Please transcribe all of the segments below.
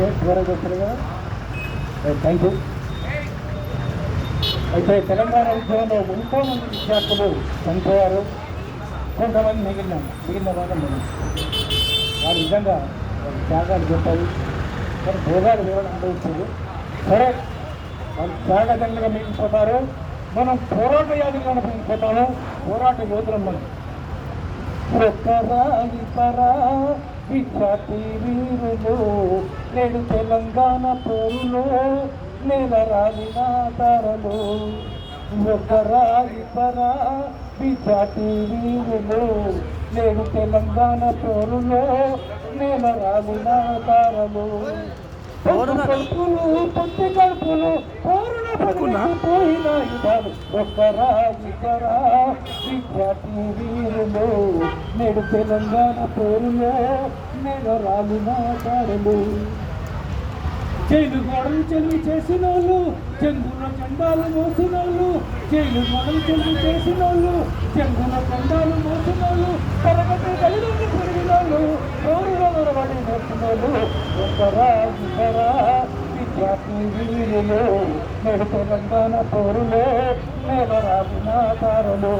Okay చివరికి వస్తారు కదా థ్యాంక్ యూ. అయితే తెలంగాణ ఉద్యమంలో ఎంతోమంది విద్యార్థులు చనిపోయారు, కొంతమంది మిగిలిన భాగం వాళ్ళు నిజంగా వాళ్ళు త్యాగాలు చెప్పారు, కానీ భోగాలు వేరే అనుభవించారు. సరే వాళ్ళు త్యాగదండగా మిగిలిపోతారు, మనం పోరాట యాదులుగా మిగిలిపోతాము, పోరాట యోధులం మనం. విద్యార్థి వీరులు నేడు తెలంగాణ పోరులో నేల రాలిన తారలు. ఒకరాగి పరా విద్యార్థి వీరులు నేడు తెలంగాణ పోరులో నేల రాలిన తారలు. పొత్తి కడుపులు పోయిన యుధాలు. ఒకరాగి పరా విద్యార్థి వీరులు నేడు తెలంగాణ పోరులో నేల రాలిన తారలు. జైలు గోడలు చెల్లి చేసిన వాళ్ళు, చెంగున జెండాలు మోసిన వాళ్ళు, జైలు గోడలు చెల్లి చేసిన వాళ్ళు, చెంగున జెండాలు మోసిన వాళ్ళు, తరగతి గదిలోకి పెరిగిన వాళ్ళు, పౌరుల నడవడి నేర్చిన వాళ్ళు. ఒకరా విద్యార్థి వీరులు నేడు తెలంగాణ పౌరులు నేల రాసిన తారలు.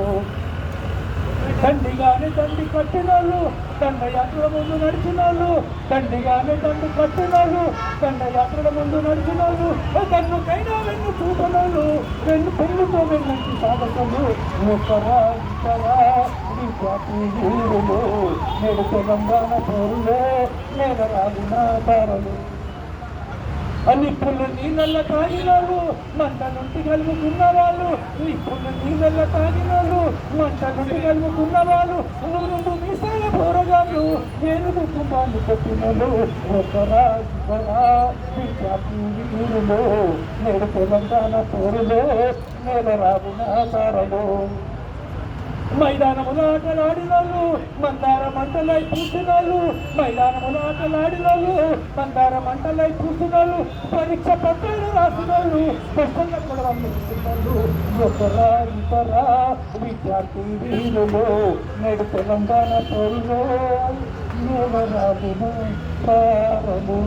దండిగానే దండి కట్టినోళ్ళు దండయాత్రల ముందు నడిచినోళ్ళు, దండిగానే దండి కట్టినోళ్ళు దండయాత్రల ముందు నడిచినోళ్ళు, దన్నుకైనా వెన్ను చూపనోళ్ళు, వెన్ను పెళ్ళితో వెళ్ళంటి సాధకులు. ఒకరా విద్యార్థి వీరులు నేడు తెలంగాణ పౌరులు నేల రాలిన తారలు. నిప్పులు నీళ్ళ తాగినారు మంట నుండి కలుగుతున్న వాళ్ళు, నిప్పులు నీళ్ళ తాగినారు మంట నుండి కలుగుతున్న వాళ్ళు, రెండు మీసాల పోరగాళ్ళు నేను కుటుంబాన్ని పెట్టినలు. ఒకరా విద్యార్థి వీరులు నేడు తెలంగాణ పౌరులు నేల రాబున తారలు. మైదానముల ఆటలాడినోళ్ళు మందార మంటలై పూసినోళ్ళు, మైదానముల ఆటలాడినోళ్ళు మందార మంటలై పూసినోళ్ళు, పరీక్ష పత్రాలు రాసినోళ్ళు పుస్తకం కూడా పంపిస్తున్నోళ్ళు. ఒకరా విద్యార్థి వీరులు నేడు తెలంగాణ పౌరులు నేల రాబున తారలు.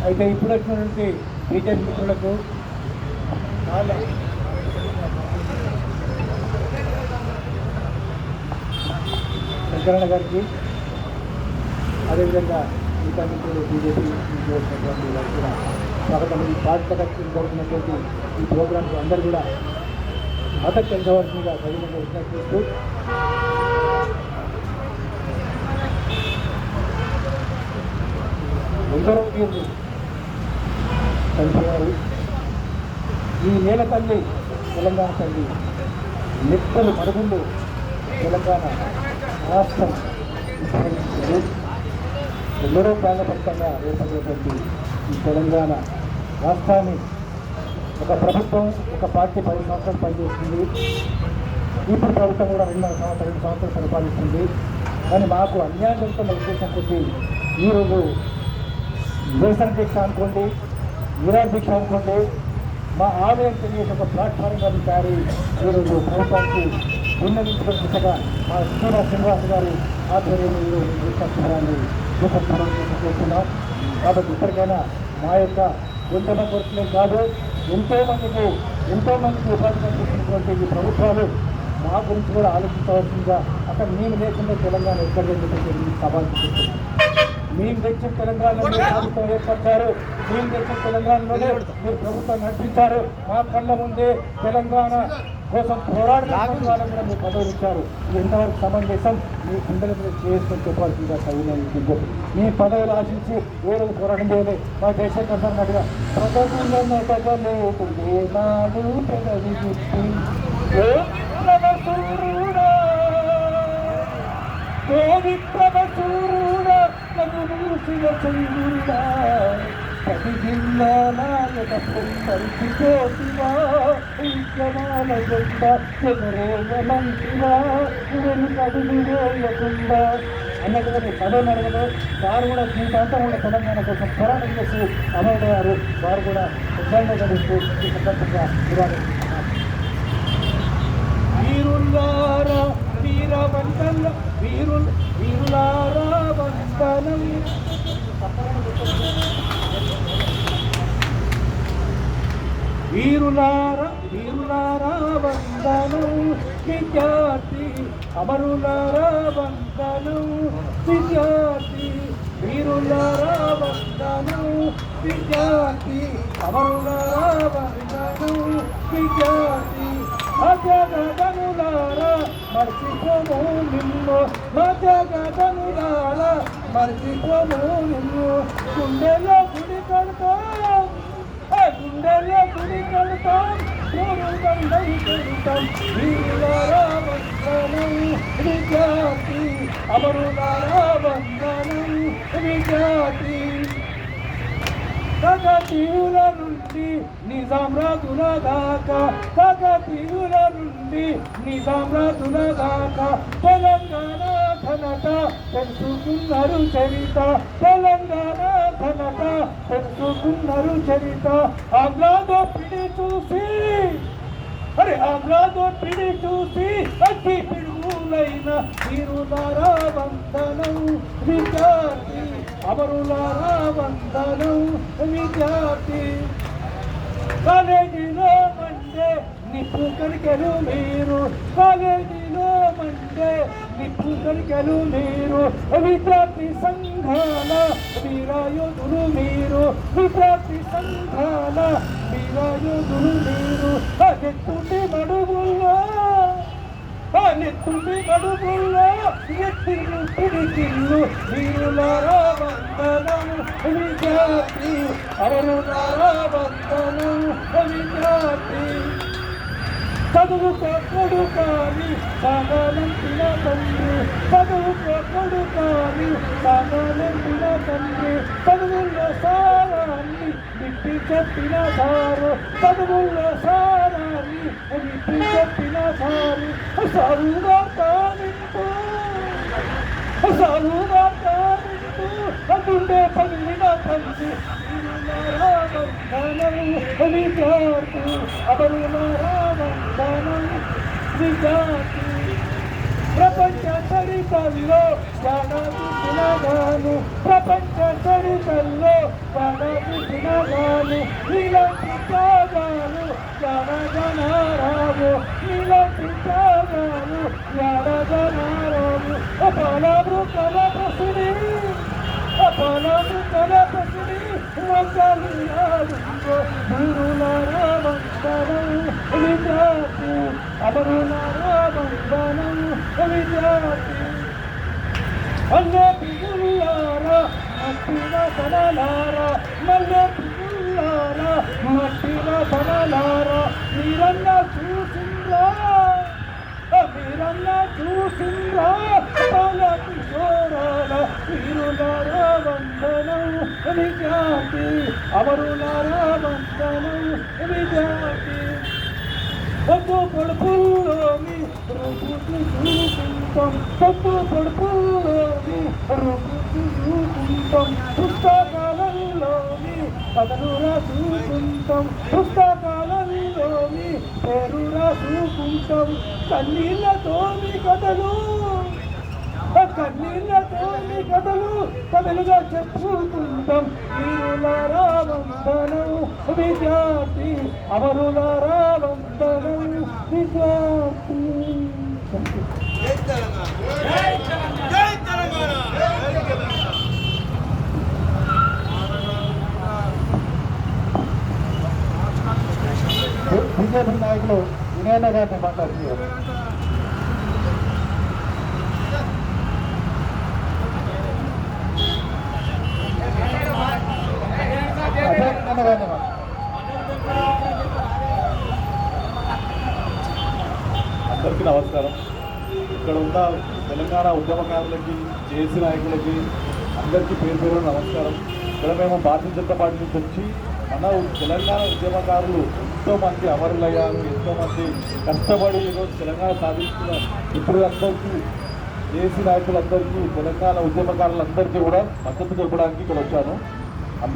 అయితే ఇప్పుడు వచ్చినటువంటి బీజేపీ మిత్రులకు శంకరన్న గారికి, అదేవిధంగా మిగతా మిత్రులు బీజేపీ వచ్చినటువంటి వారికి కూడా స్వాగతం. ఈ పాఠశాలకు జరుగుతున్నటువంటి ఈ ప్రోగ్రాంకు అందరూ కూడా మద్దతు పెంచవలసిందిగా సవినంగా విజ్ఞప్తి చేస్తూ, ఎందరో వీరులు చనిపోయారు. ఈ నేల తల్లి తెలంగాణ తల్లి నెత్తలు మరుగుళ్ళు తెలంగాణ రాష్ట్రం విస్తరించారు. ఎందరో ప్రాణపరితంగా ఏర్పడినటువంటి ఈ తెలంగాణ రాష్ట్రాన్ని ఒక ప్రభుత్వం ఒక పార్టీ 10 సంవత్సరాలు పనిచేస్తుంది. ఇప్పుడు ప్రభుత్వం కూడా 2 సంవత్సరాలు పరిపాలిస్తుంది. కానీ మాకు అన్యాయం జరుగుతున్న ఉద్దేశం కొద్దీ ఈరోజు నిరసన దీక్ష అనుకోండి, నిరాహార దీక్ష అనుకోండి, మా ఆలయం తెలియని ఒక ప్లాట్ఫారంగా తయారీ ఈరోజు ప్రభుత్వానికి విన్నవించుకునే దిశగా మా శ్రీనివాస్ గారి ఆధ్వర్యంలో ఈరోజు దీక్షాన్ని చేస్తున్నాం. కాబట్టి ఇప్పటికైనా మా యొక్క కొంతమంది వరకులే కాదు, ఎంతోమందికి ఉపాధి కల్పిస్తున్నటువంటి ఈ ప్రభుత్వాలు మా గురించి కూడా ఆలోచించవలసిందిగా. అక్కడ మేము లేకుండా తెలంగాణ ఎక్కడ జరిగిందంటే సవాల్ చేస్తున్నాం. మేము తెచ్చిన తెలంగాణలో ప్రభుత్వం ఏర్పడ్డారు, మేము తెచ్చిన తెలంగాణలోనే మీరు ప్రభుత్వం నడిపించారు. మా కళ్ళ ముందే తెలంగాణ కోసం పోరాడిన వాళ్ళకు కూడా మీరు పదవులు ఇచ్చారు. ఇది ఎంతవరకు సమంజసం? మీ గుండెల మీద చేసుకొని చెప్పాల్సిందిగా చదివిన మీ పదవులు ఆశించి ఏ రోజు పోరాటం చేయలే. మా దేశం కన్నట్టుగా ప్రతి జిల్లాలతో పరిచిపోతివా ఉద్యమాల జెండ ఎదురేయమంటివా వెనుకడుగు వేయకుండా అన్నట్టుగా పదవి నడగదు. వారు కూడా జీవితాంతం కూడా తెలంగాణ కోసం పోరాటం చేసి అమరుడయ్యారు. వారు కూడా ఉద్యమంలో గడిస్తూ ఈ సందర్భంగా వీరులారా వీరవందన వీరులారా వందనం. వీరులారా వీరులారా వందనం విద్యార్థి అమరులారా వందనం విద్యార్థి వీరులారా వందనం విద్యార్థి అమరులారా వందనం విద్యార్థి మధ్యగనులారా మర్చిపోము నిన్ను మధ్యగనులారా మర్చిపోము నిన్ను గుండెలో గుడి కడతాం గుండెలో గుడి కడతాం దండై కడతాం వీరులారా వందనం విద్యార్థి అమరులారా వందనం విద్యార్థి కాకతీయుల నుండి నిజాం రాజుల దాకా కాకతీయుల నుండి నిజాం రాజుల దాకా తెలంగాణ ఘనత తెలుసుకున్నారు చరిత తెలంగాణ ఘనత తెలుసుకున్నారు చరిత ఆగ్లాదో పిడి చూసి ఆగ్లాదో పిడి చూసి అగ్గి పిడుగులైన వీరులారా వందనం విద్యార్థి అమరులారా వందనం విద్యార్థి కాలేజీలో మండే నిప్పు కరికెలు మీరు కాలేజీలో మండే నిప్పు కరికెలు మీరు విద్యార్థి సంఘాల వీరాయోధులు మీరు విద్యార్థి సంఘాల వీరాయోధులు మీరు నెత్తుండి మడుగుల్లో నెత్తుండి మడుగుల్లో ఎత్తిల్లు పిడికిల్లు వీరులారా వందనం విద్యార్థి అమరులారా వందనం విద్యార్థి చదువుకోడు కానీ సాగాలంటిన తండ్రి చదువుకోడు కానీ సాగాలంటిన తండ్రి చదువుల్లో సారాన్ని విప్పి చెప్పిన సారు చదువుల్లో సారాన్ని విప్పి చెప్పిన సారు సారుగా కానింటూ సారుగా కానింటూ అందుండే పగిలిన తండ్రి విద్యార్థి అమరులారా వందనం విద్యార్థి ప్రపంచ చరిత్రలో జ్ఞానాలు ప్రపంచ చరిత్రలో జ్ఞానాలు ఇలాంటి త్యాగాలు జ్ఞానజనారావు ఇలాంటి త్యాగాలు జ్ఞానజనారావు అపాలము కలపసుడి అపాలము కలపసుడి వీరులారా వందనం విద్యార్థి అమరులారా వందనం విద్యార్థి మల్లె పిల్లారా మట్టిన తనలారా మల్లె పిల్లారా మట్టిన తనలారా మీరన్నా చూసిండ్రా మీరన్నా చూసిండ్రా పాలకి చోరాల వీరులారా వందనం విద్యార్థి అమరులారా వందనం విద్యార్థి పొద్దు పొడుపుల్లోని రుపుతు చూకుంటాం పొద్దు పొడుపుల్లోని రుపుతు చూకుంటాం పుస్తకాలలోని కథలు రాసుకుంటాం పుస్తకాలలోని పేరు రాసుకుంటాం కన్నీళ్ళతోని కథలు కన్నీళ్ళతోని కథలుగా చెప్పుకుంటాం వీరులారా వందనం విద్యార్థి అమరులారా వందనం విద్యార్థి. బీజేపీ నాయకులు వినయన్న గారిని మాట్లాడుతున్నారు. అందరికీ నమస్కారం. ఇక్కడ ఉన్న తెలంగాణ ఉద్యమకారులకి, జేఏసీ నాయకులకి అందరికీ పేరు పేరు నమస్కారం. ఇక్కడ మేము భారతీయ జనతా పార్టీ నుంచి వచ్చి మన తెలంగాణ ఉద్యమకారులు ఎంతోమంది అమరులయ్యారు, ఎంతోమంది కష్టపడి ఈరోజు తెలంగాణ సాధించిన మిత్రులందరికీ, ఏసీ నాయకులందరికీ, తెలంగాణ ఉద్యమకారులందరికీ కూడా మద్దతు తెలపడానికి ఇక్కడ వచ్చాను.